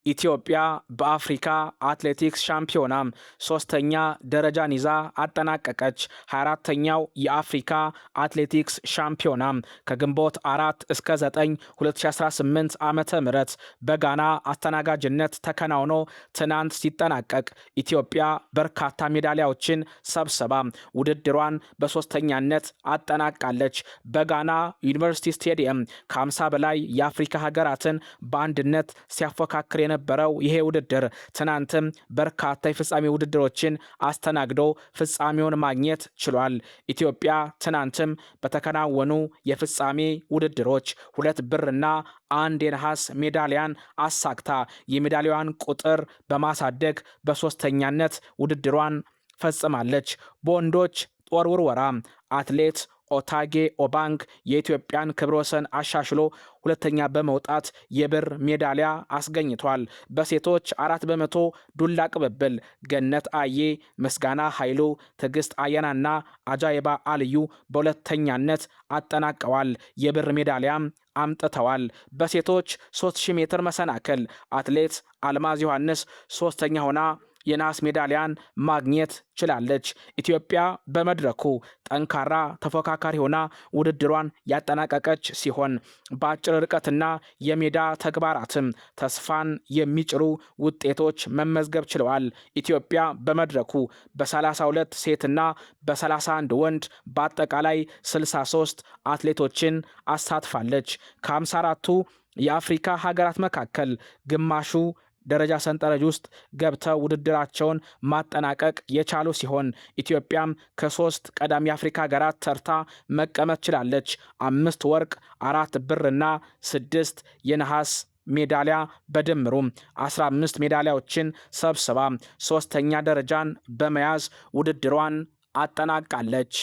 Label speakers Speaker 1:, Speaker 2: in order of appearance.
Speaker 1: ኢትዮጵያ በአፍሪካ አትሌቲክስ ሻምፒዮና ሶስተኛ ደረጃን ይዛ አጠናቀቀች። 24ኛው የአፍሪካ አትሌቲክስ ሻምፒዮና ከግንቦት 4 እስከ 9 2018 ዓመተ ምህረት በጋና አስተናጋጅነት ተከናውኖ ትናንት ሲጠናቀቅ ኢትዮጵያ በርካታ ሜዳሊያዎችን ሰብስባ ውድድሯን በሶስተኛነት አጠናቃለች። በጋና ዩኒቨርሲቲ ስቴዲየም ከ50 በላይ የአፍሪካ ሀገራትን በአንድነት ሲያፎካክር የነበረው ይሄ ውድድር ትናንትም በርካታ የፍጻሜ ውድድሮችን አስተናግዶ ፍጻሜውን ማግኘት ችሏል። ኢትዮጵያ ትናንትም በተከናወኑ የፍጻሜ ውድድሮች 2 ብርና 1 የነሐስ ሜዳሊያን አሳክታ የሜዳሊያዋን ቁጥር በማሳደግ በሶስተኛነት ውድድሯን ፈጽማለች። በወንዶች ጦር ውርወራ አትሌት ኦታጌ ኦባንግ የኢትዮጵያን ክብረ ወሰን አሻሽሎ ሁለተኛ በመውጣት የብር ሜዳሊያ አስገኝቷል። በሴቶች 400 ዱላ ቅብብል ገነት አዬ፣ ምስጋና ኃይሉ፣ ትዕግስት አያናና አጃይባ አልዩ በሁለተኛነት አጠናቀዋል። የብር ሜዳሊያም አምጥተዋል። በሴቶች 3000 ሜትር መሰናክል አትሌት አልማዝ ዮሐንስ ሶስተኛ ሆና የነሐስ ሜዳሊያን ማግኘት ችላለች። ኢትዮጵያ በመድረኩ ጠንካራ ተፎካካሪ ሆና ውድድሯን ያጠናቀቀች ሲሆን በአጭር ርቀትና የሜዳ ተግባራትም ተስፋን የሚጭሩ ውጤቶች መመዝገብ ችለዋል። ኢትዮጵያ በመድረኩ በ32 ሴትና በ31 ወንድ በአጠቃላይ 63 አትሌቶችን አሳትፋለች። ከ54ቱ የአፍሪካ ሀገራት መካከል ግማሹ ደረጃ ሰንጠረዥ ውስጥ ገብተው ውድድራቸውን ማጠናቀቅ የቻሉ ሲሆን ኢትዮጵያም ከ3 ቀዳሚ የአፍሪካ ሀገራት ተርታ መቀመጥ ችላለች። 5 ወርቅ፣ 4 ብርና 6 የነሐስ ሜዳሊያ በድምሩ 15 ሜዳሊያዎችን ሰብስባ ሶስተኛ ደረጃን በመያዝ ውድድሯን አጠናቃለች።